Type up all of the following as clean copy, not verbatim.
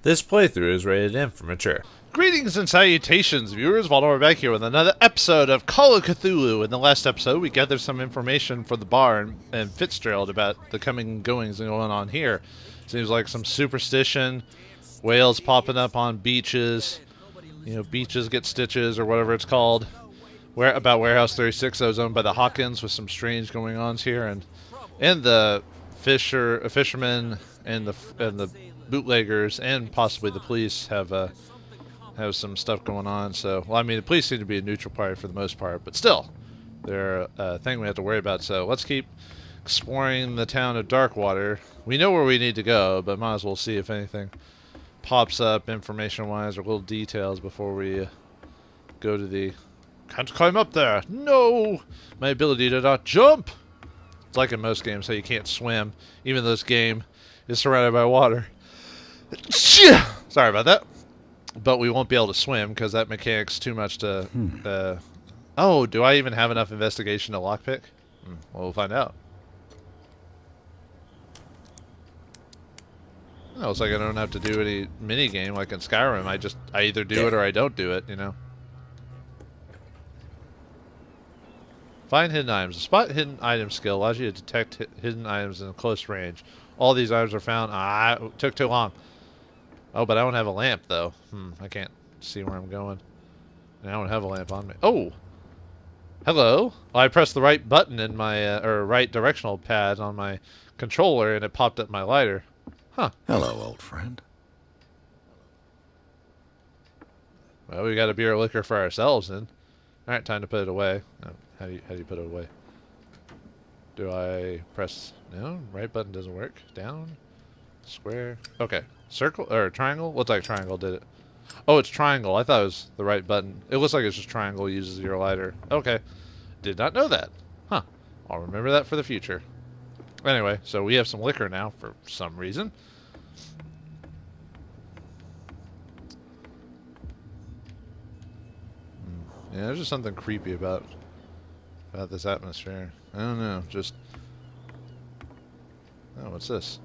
This playthrough is rated M for mature. Greetings and salutations, viewers. Vauldemare back here with another episode of Call of Cthulhu. In the last episode, we gathered some information for the bar and Fitzgerald about the coming goings going on here. Seems like some superstition, whales popping up on beaches, beaches get stitches or whatever it's called. About Warehouse 36 that was owned by the Hawkins with some strange going ons here, and the fishermen and the bootleggers and possibly the police have some stuff going on. So, well, I mean, the police seem to be a neutral party for the most part, but still, they're a thing we have to worry about. So let's keep exploring the town of Darkwater. We know where we need to go, but might as well see if anything pops up information-wise or little details before we go to the... Can't climb up there! No! My ability to not jump! It's like in most games how you can't swim, even though this game is surrounded by water. Sorry about that. But we won't be able to swim because that mechanic's too much to... Oh, do I even have enough investigation to lockpick? Well, we'll find out. Oh, looks like I don't have to do any mini-game like in Skyrim. I either do it or I don't do it, you know. Find hidden items. The spot hidden item skill allows you to detect hidden items in close range. All these items are found. It took too long. Oh, but I don't have a lamp, though. I can't see where I'm going. And I don't have a lamp on me. Oh! Hello! Well, I pressed the right button in my, or right directional pad on my controller, and it popped up my lighter. Huh. Hello, old friend. Well, we got a beer or liquor for ourselves, then. Alright, time to put it away. Oh, how do you put it away? Do I press... No, right button doesn't work. Down. Square. Okay. Circle or triangle? Looks like triangle did it. Oh, it's triangle. I thought it was the right button. It looks like it's just triangle uses your lighter. Okay. Did not know that. Huh. I'll remember that for the future. Anyway, so we have some liquor now for some reason. Yeah, there's just something creepy about this atmosphere. I don't know, just... Oh, what's this?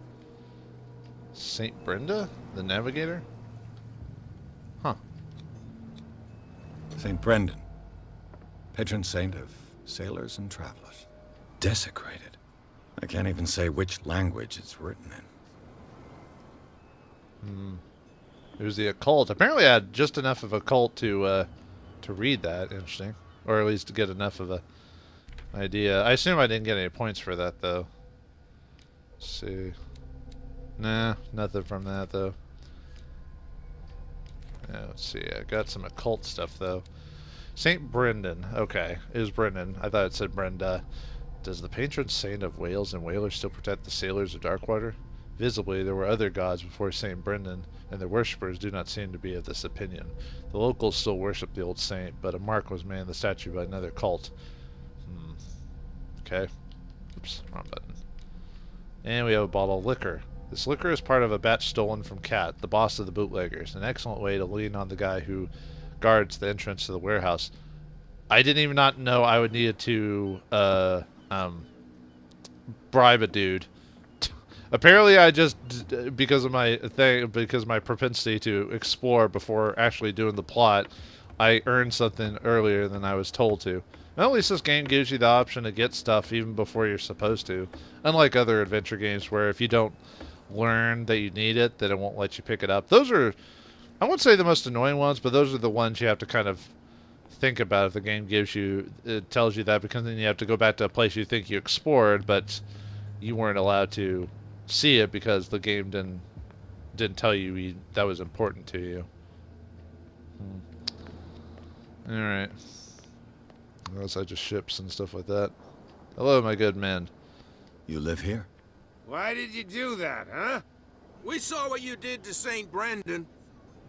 St. Brenda? The Navigator? Huh. St. Brendan, patron saint of sailors and travelers. Desecrated. I can't even say which language it's written in. There's the occult. Apparently I had just enough of occult to read that. Interesting. Or at least to get enough of a idea. I assume I didn't get any points for that, though. Let's see. Nah, nothing from that, though. Yeah, let's see. I got some occult stuff, though. St. Brendan. Okay. It was Brendan. I thought it said Brenda. Does the patron saint of whales and whalers still protect the sailors of Darkwater? Visibly, there were other gods before St. Brendan, and their worshippers do not seem to be of this opinion. The locals still worship the old saint, but a mark was made in the statue by another cult. Okay. Oops, wrong button. And we have a bottle of liquor. This liquor is part of a batch stolen from Cat, the boss of the bootleggers. An excellent way to lean on the guy who guards the entrance to the warehouse. I didn't even not know I would need to bribe a dude. Apparently, I just because of my propensity to explore before actually doing the plot, I earned something earlier than I was told to. And at least this game gives you the option to get stuff even before you're supposed to. Unlike other adventure games where if you don't learn that you need it, then it won't let you pick it up. Those are, I won't say the most annoying ones, but those are the ones you have to kind of think about if the game it tells you that, because then you have to go back to a place you think you explored, but you weren't allowed to see it because the game didn't tell you that was important to you. Alright. Unless I just ships and stuff like that. Hello, my good men. You live here? Why did you do that, huh? We saw what you did to St. Brendan.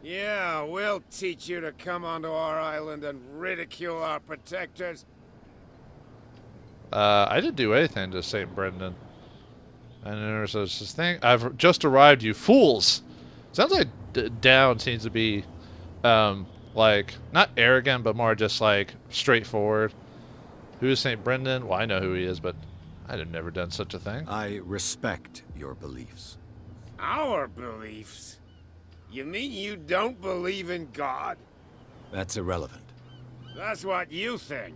Yeah, we'll teach you to come onto our island and ridicule our protectors. I didn't do anything to St. Brendan. And there's this thing. I've just arrived, you fools! Sounds like Down seems to be, like, not arrogant, but more just, like, straightforward. Who is St. Brendan? Well, I know who he is, but I'd have never done such a thing. I respect your beliefs. Our beliefs? You mean you don't believe in God? That's irrelevant. That's what you think.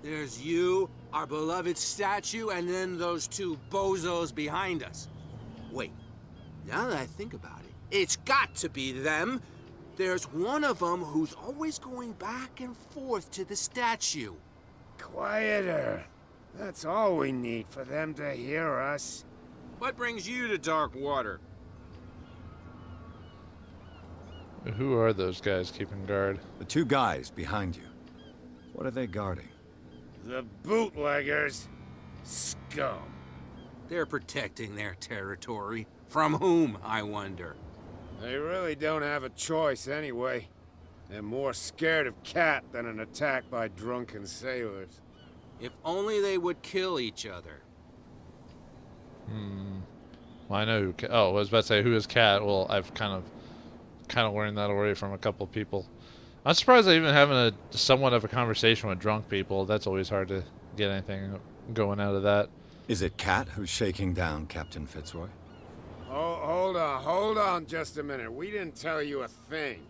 There's you, our beloved statue, and then those two bozos behind us. Wait, now that I think about it, it's got to be them. There's one of them who's always going back and forth to the statue. Quieter. That's all we need for them to hear us. What brings you to dark water? Who are those guys keeping guard? The two guys behind you. What are they guarding? The bootleggers. Scum. They're protecting their territory. From whom, I wonder? They really don't have a choice anyway. They're more scared of Cat than an attack by drunken sailors. If only they would kill each other. Well, I know who. Oh, I was about to say who is Cat. Well, I've kind of learned that already from a couple of people. I'm surprised I even having a somewhat of a conversation with drunk people. That's always hard to get anything going out of that. Is it Cat who's shaking down Captain Fitzroy? Oh, hold on just a minute. We didn't tell you a thing.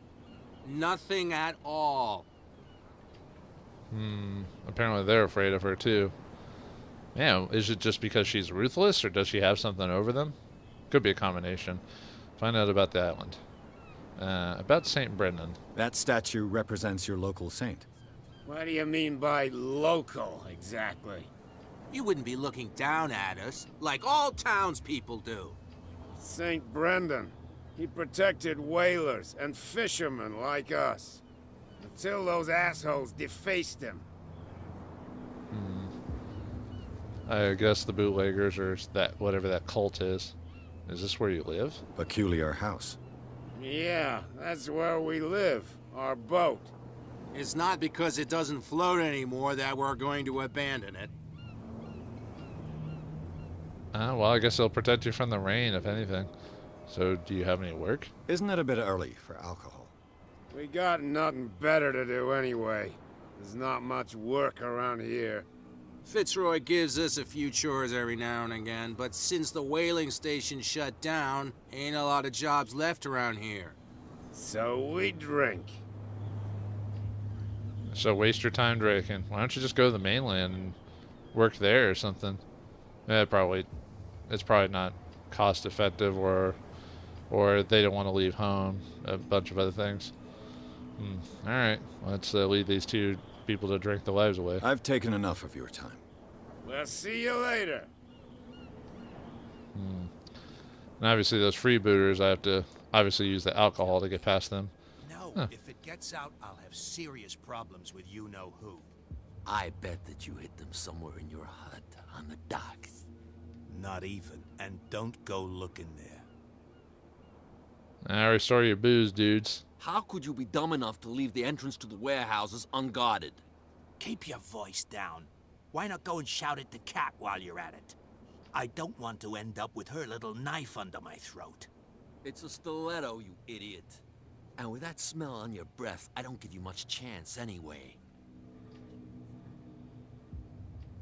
Nothing at all. Apparently they're afraid of her too. Yeah, is it just because she's ruthless, or does she have something over them? Could be a combination. Find out about the island. About St. Brendan. That statue represents your local saint. What do you mean by local, exactly? You wouldn't be looking down at us, like all townspeople do. St. Brendan. He protected whalers and fishermen like us. Until those assholes defaced him. I guess the bootleggers, or that whatever that cult is. Is this where you live? Peculiar house. Yeah, that's where we live. Our boat. It's not because it doesn't float anymore that we're going to abandon it. Well, I guess they'll protect you from the rain, if anything. So, do you have any work? Isn't it a bit early for alcohol? We got nothing better to do anyway. There's not much work around here. Fitzroy gives us a few chores every now and again, but since the whaling station shut down, ain't a lot of jobs left around here. So we drink. So waste your time drinking. Why don't you just go to the mainland and work there or something? It's probably not cost effective, or they don't want to leave home. A bunch of other things. All right, let's leave these two people to drink their lives away. I've taken enough of your time. We'll see you later. And obviously those freebooters, I have to obviously use the alcohol to get past them. No, if it gets out, I'll have serious problems with you-know-who. I bet that you hid them somewhere in your hut on the docks. Not even, and don't go looking there. Now restore your booze, dudes. How could you be dumb enough to leave the entrance to the warehouses unguarded? Keep your voice down. Why not go and shout at the cat while you're at it? I don't want to end up with her little knife under my throat. It's a stiletto, you idiot. And with that smell on your breath, I don't give you much chance anyway.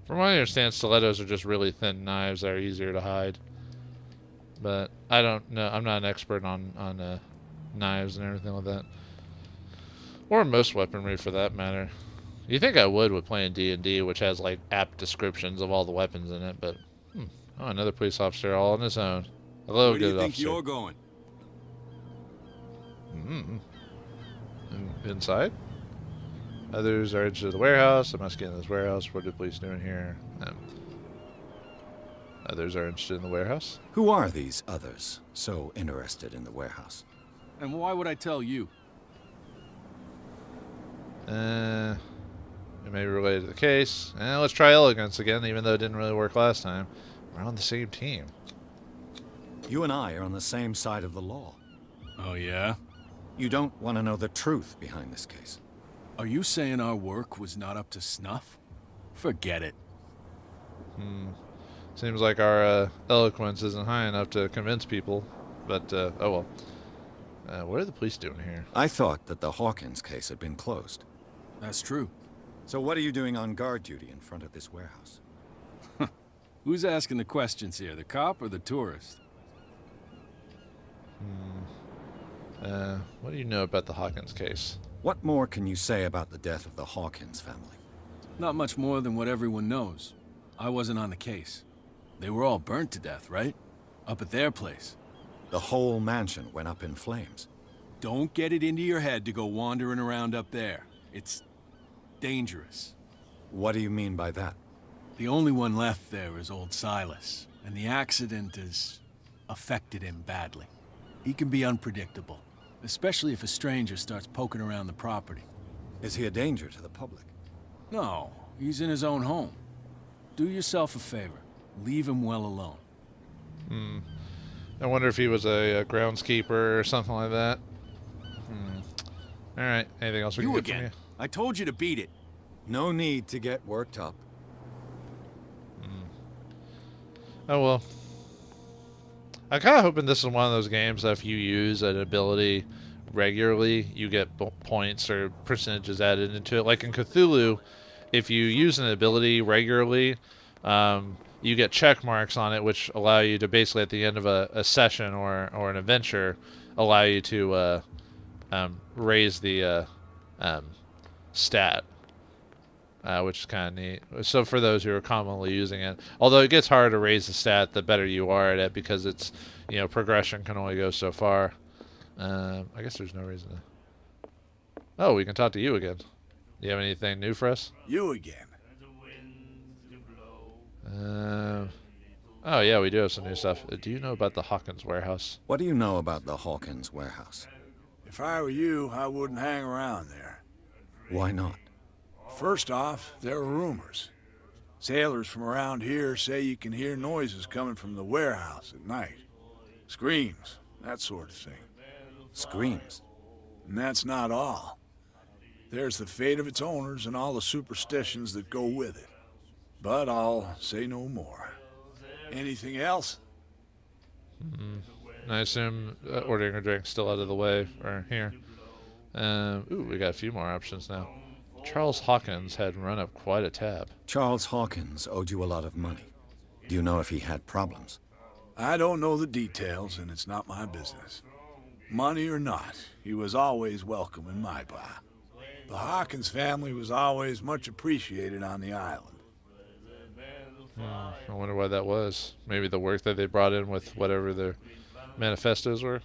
From what I understand, stilettos are just really thin knives that are easier to hide. But I don't know. I'm not an expert on knives and everything like that. Or most weaponry, for that matter. You think I would with playing D&D, which has like apt descriptions of all the weapons in it, but oh, another police officer all on his own. Hello, Where do you good think officer. you're going? Inside? Others are into the warehouse. I must get in this warehouse. What are the police doing here? Others are interested in the warehouse. Who are these others so interested in the warehouse? And why would I tell you? It may be related to the case. Let's try elegance again, even though it didn't really work last time. We're on the same team. You and I are on the same side of the law. Oh, yeah? You don't want to know the truth behind this case. Are you saying our work was not up to snuff? Forget it. Seems like our eloquence isn't high enough to convince people. But, oh well. What are the police doing here? I thought that the Hawkins case had been closed. That's true. So what are you doing on guard duty in front of this warehouse? Who's asking the questions here, the cop or the tourist? What do you know about the Hawkins case? What more can you say about the death of the Hawkins family? Not much more than what everyone knows. I wasn't on the case. They were all burnt to death, right? Up at their place. The whole mansion went up in flames. Don't get it into your head to go wandering around up there. It's dangerous. What do you mean by that? The only one left there is old Silas, and the accident has affected him badly. He can be unpredictable, especially if a stranger starts poking around the property. Is he a danger to the public? No, he's in his own home. Do yourself a favor. Leave him well alone. I wonder if he was a groundskeeper or something like that. All right. Anything else we can get from you? I told you to beat it. No need to get worked up. Oh, well. I'm kind of hoping this is one of those games that if you use an ability regularly, you get points or percentages added into it. Like in Cthulhu, if you use an ability regularly, you get check marks on it, which allow you to basically at the end of a session or an adventure, allow you to raise the stat, which is kind of neat. So for those who are commonly using it, although it gets harder to raise the stat the better you are at it, because it's, progression can only go so far. I guess there's no reason to... Oh, we can talk to you again. Do you have anything new for us? You again. Oh yeah, we do have some new stuff. Do you know about the Hawkins warehouse? What do you know about the Hawkins warehouse? If I were you, I wouldn't hang around there. Why not? First off, there are rumors. Sailors from around here say you can hear noises coming from the warehouse at night. Screams, that sort of thing. Screams? And that's not all. There's the fate of its owners and all the superstitions that go with it. But I'll say no more. Anything else? I assume ordering a drink still out of the way, or here. Ooh, we got a few more options now. Charles Hawkins had run up quite a tab. Charles Hawkins owed you a lot of money. Do you know if he had problems? I don't know the details, and it's not my business. Money or not, he was always welcome in my bar. The Hawkins family was always much appreciated on the island. I wonder why that was. Maybe the work that they brought in with whatever their manifestos were.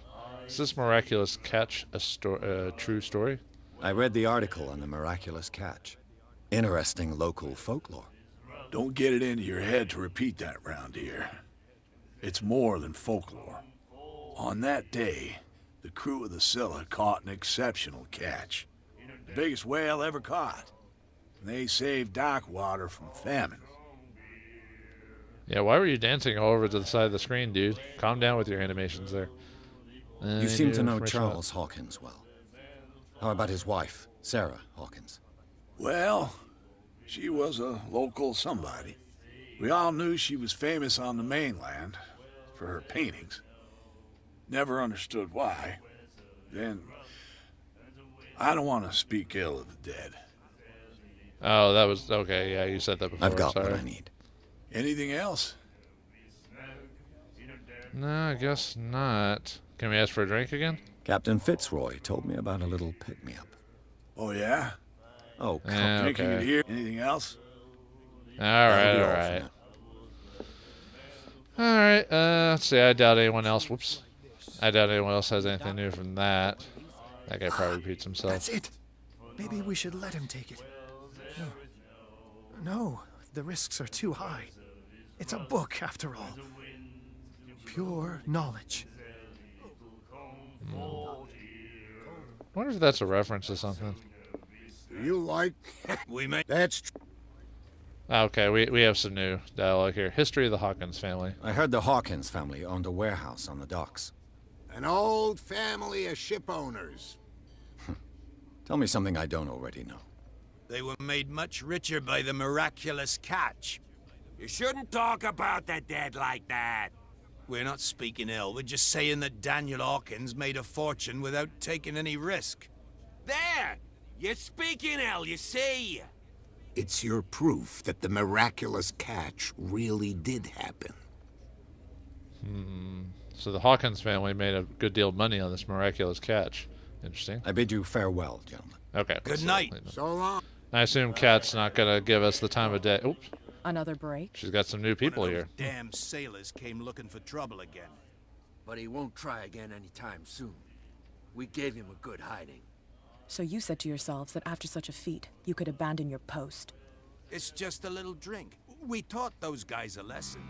Is this miraculous catch a true story? I read the article on the miraculous catch. Interesting local folklore. Don't get it into your head to repeat that round here. It's more than folklore. On that day, the crew of the Scylla caught an exceptional catch. The biggest whale ever caught. And they saved dock water from famine. Yeah, why were you dancing all over to the side of the screen, dude? Calm down with your animations there. You seem to know Charles Hawkins well. How about his wife, Sarah Hawkins? Well, she was a local somebody. We all knew she was famous on the mainland for her paintings. Never understood why. Then, I don't want to speak ill of the dead. Oh, that was... Okay, yeah, you said that before. I've got sorry. what I need. Anything else? No, I guess not. Can we ask for a drink again? Captain Fitzroy told me about a little pick-me-up. Oh, yeah? Oh, come Yeah, Drinking okay. it here. Anything else? Alright, That'll be all for alright. now. Alright, let's see, I doubt anyone else... Whoops. I doubt anyone else has anything new from that. That guy probably repeats himself. That's it. Maybe we should let him take it. No, the risks are too high. It's a book, after all. Pure knowledge. I wonder if that's a reference to something. You like... We may... That's... Okay, we have some new dialogue here. History of the Hawkins family. I heard the Hawkins family owned a warehouse on the docks. An old family of ship owners. Tell me something I don't already know. They were made much richer by the miraculous catch. You shouldn't talk about the dead like that. We're not speaking ill, we're just saying that Daniel Hawkins made a fortune without taking any risk. There! You're speaking ill, you see. It's your proof that the miraculous catch really did happen. So the Hawkins family made a good deal of money on this miraculous catch. Interesting. I bid you farewell, gentlemen. Okay. Good night. So long. I assume Kat's not gonna give us the time of day. Oops. Another break? She's got some new people One of here. those damn sailors came looking for trouble again. But he won't try again anytime soon. We gave him a good hiding. So you said to yourselves that after such a feat, you could abandon your post. It's just a little drink. We taught those guys a lesson.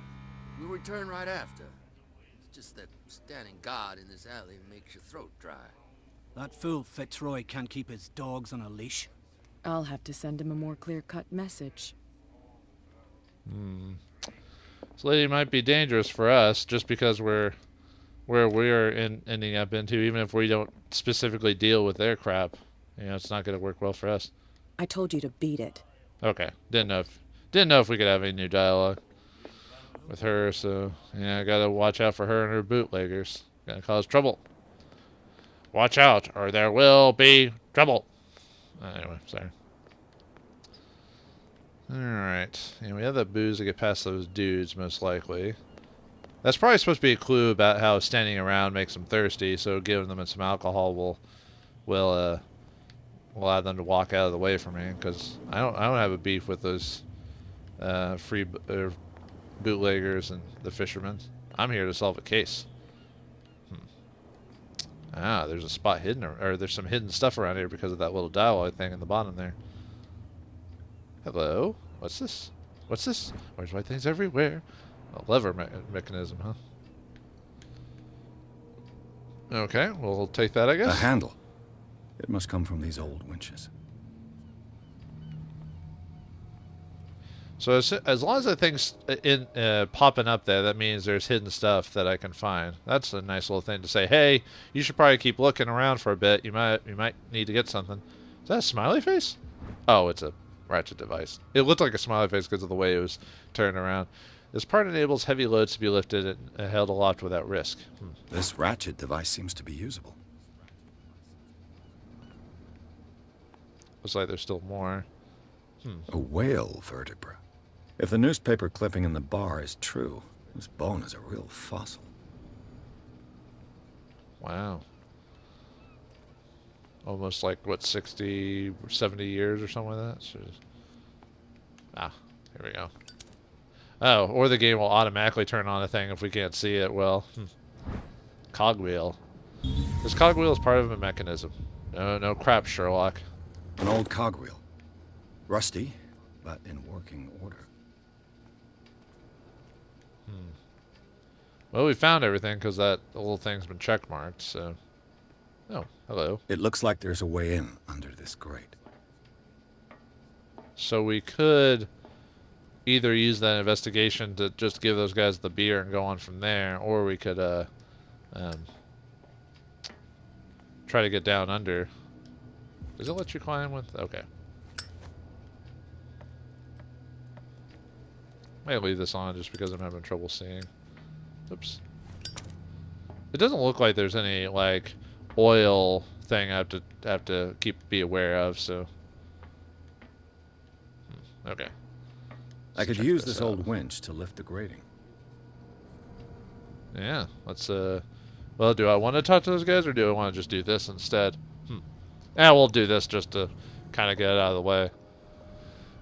We'll return right after. It's just that standing guard in this alley makes your throat dry. That fool Fitzroy can't keep his dogs on a leash. I'll have to send him a more clear-cut message. This lady might be dangerous for us just because we're where we're ending up into, even if we don't specifically deal with their crap. You know, it's not going to work well for us. I told you to beat it. Okay. Didn't know if we could have any new dialogue with her, so yeah, I gotta watch out for her and her bootleggers. Gonna cause trouble. Watch out, or there will be trouble. Anyway, sorry. Alright. And we have that booze to get past those dudes, most likely. That's probably supposed to be a clue about how standing around makes them thirsty, so giving them some alcohol will allow them to walk out of the way from me, because I don't have a beef with those bootleggers and the fishermen. I'm here to solve a case. Ah, there's a spot hidden, or there's some hidden stuff around here because of that little dialogue thing in the bottom there. Hello? What's this? What's this? There's white things everywhere. A lever mechanism, huh? Okay, we'll take that, I guess. A handle. It must come from these old winches. So as long as that thing's popping up there, that means there's hidden stuff that I can find. That's a nice little thing to say. Hey, you should probably keep looking around for a bit. You might need to get something. Is that a smiley face? Oh, it's a ratchet device. It looked like a smiley face because of the way it was turned around. This part enables heavy loads to be lifted and held aloft without risk. This ratchet device seems to be usable. Looks like there's still more. A whale vertebra. If the newspaper clipping in the bar is true, this bone is a real fossil. Wow. Almost like, what, 60, 70 years or something like that? So here we go. Oh, or the game will automatically turn on a thing if we can't see it. Well, cogwheel. This cogwheel is part of a mechanism. No crap, Sherlock. An old cogwheel. Rusty, but in working order. Well, we found everything because that little thing's been checkmarked, so... Oh, hello. It looks like there's a way in under this grate. So we could either use that investigation to just give those guys the beer and go on from there, or we could try to get down under. Does it let you climb with? Okay. May leave this on just because I'm having trouble seeing. Oops. It doesn't look like there's any like oil thing I have to be aware of. So. Okay. I could use this old winch to lift the grating. Yeah. Let's well, do I want to talk to those guys or do I want to just do this instead? Yeah, we'll do this just to kind of get it out of the way.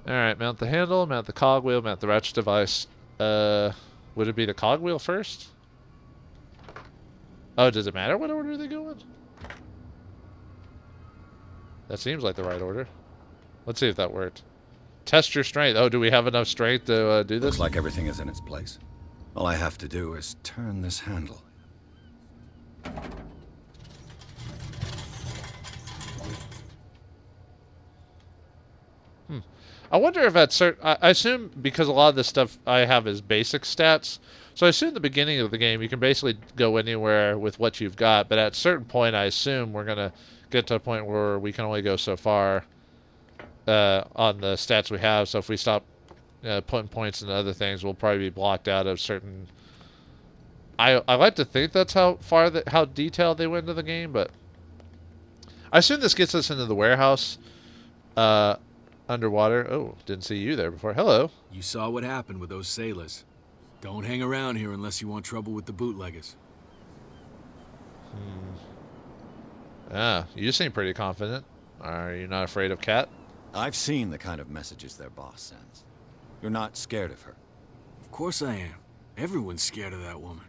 Alright, mount the handle, mount the cogwheel, mount the ratchet device. Would it be the cogwheel first? Oh, does it matter what order they go in? That seems like the right order. Let's see if that worked. Test your strength. Oh, do we have enough strength to do this? Looks like everything is in its place. All I have to do is turn this handle. I wonder if at certain... I assume because a lot of this stuff I have is basic stats. So I assume at the beginning of the game you can basically go anywhere with what you've got. But at a certain point I assume we're going to get to a point where we can only go so far on the stats we have. So if we stop putting points into other things, we'll probably be blocked out of certain... I like to think that's how detailed they went into the game, but... I assume this gets us into the warehouse underwater. Oh, didn't see you there before. Hello. You saw what happened with those sailors. Don't hang around here unless you want trouble with the bootleggers. Yeah, you seem pretty confident. Are you not afraid of Cat? I've seen the kind of messages their boss sends. You're not scared of her. Of course I am. Everyone's scared of that woman.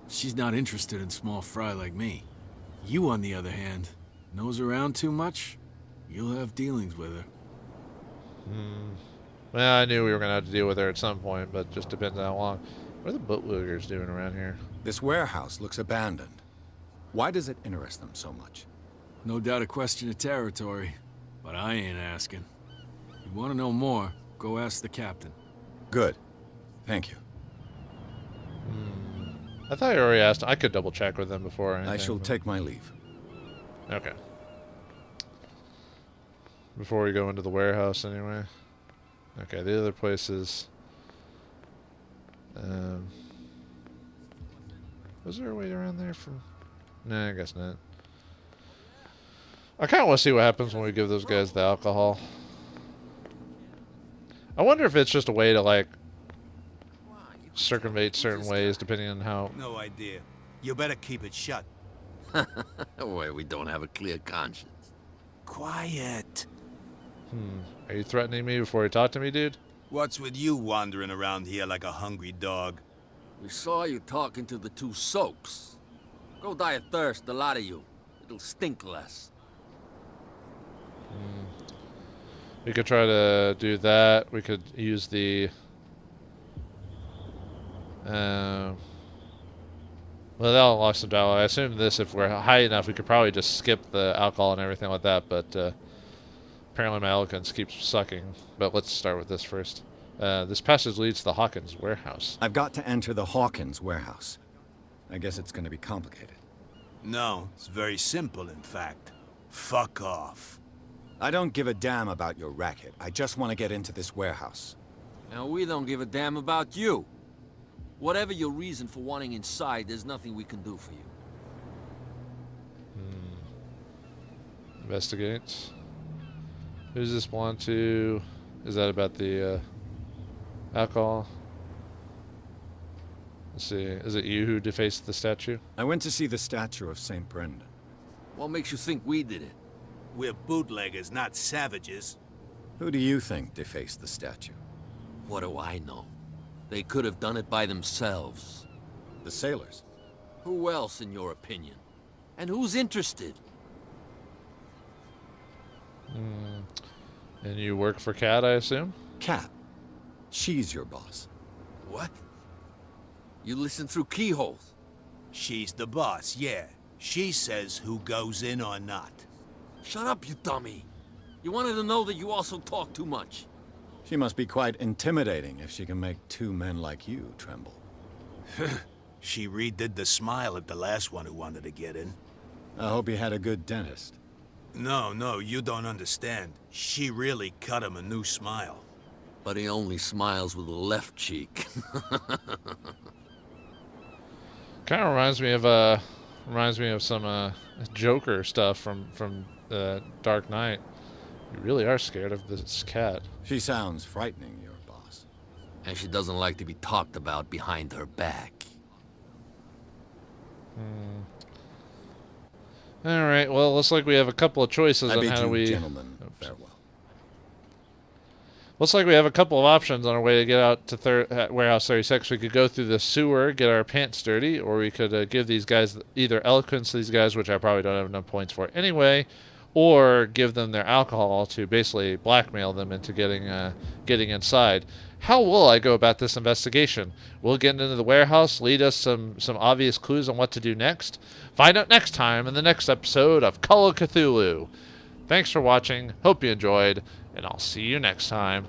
She's not interested in small fry like me. You, on the other hand, nose around too much, you'll have dealings with her. Well, I knew we were going to have to deal with her at some point, but just depends on how long. What are the bootleggers doing around here? This warehouse looks abandoned. Why does it interest them so much? No doubt a question of territory, but I ain't asking. You want to know more, go ask the captain. Good. Thank you. I thought you already asked. I could double check with them before. I shall take my leave. Okay. Before we go into the warehouse, anyway. Okay, the other places. Was there a way around there from? Nah, I guess not. I kind of want to see what happens when we give those guys the alcohol. I wonder if it's just a way to, like, circumvent certain ways depending on how... No idea. You better keep it shut. Why, we don't have a clear conscience. Quiet. Are you threatening me before you talk to me, dude? What's with you wandering around here like a hungry dog? We saw you talking to the two soaks. Go die of thirst, the lot of you. It'll stink less. We could try to do that. We could use the... well, that'll unlock some dialogue. I assume this, if we're high enough, we could probably just skip the alcohol and everything like that, but apparently my eloquence keeps sucking. But let's start with this first. This passage leads to the Hawkins warehouse. I've got to enter the Hawkins warehouse. I guess it's going to be complicated. No, it's very simple, in fact. Fuck off. I don't give a damn about your racket. I just want to get into this warehouse. And we don't give a damn about you. Whatever your reason for wanting inside, there's nothing we can do for you. Investigate. Who's this belong to? Is that about the alcohol? Let's see. Is it you who defaced the statue? I went to see the statue of St. Brendan. What makes you think we did it? We're bootleggers, not savages. Who do you think defaced the statue? What do I know? They could have done it by themselves. The sailors. Who else, in your opinion? And who's interested? And you work for Cat, I assume? Cat. She's your boss. What? You listen through keyholes? She's the boss, yeah. She says who goes in or not. Shut up, you dummy. You wanted to know that you also talk too much. She must be quite intimidating if she can make two men like you tremble. She redid the smile at the last one who wanted to get in. I hope he had a good dentist. No, you don't understand. She really cut him a new smile. But he only smiles with the left cheek. Kind of reminds me of some Joker stuff from Dark Knight. You really are scared of this cat. She sounds frightening, your boss. And she doesn't like to be talked about behind her back. All right. Well, looks like we have a couple of choices on how we. Gentlemen, farewell. Looks like we have a couple of options on our way to get out to Warehouse 36. We could go through the sewer, get our pants dirty, or we could give these guys either eloquence to these guys, which I probably don't have enough points for anyway, or give them their alcohol to basically blackmail them into getting inside. How will I go about this investigation? Will it get into the warehouse, lead us some obvious clues on what to do next? Find out next time in the next episode of Call of Cthulhu. Thanks for watching. Hope you enjoyed, and I'll see you next time.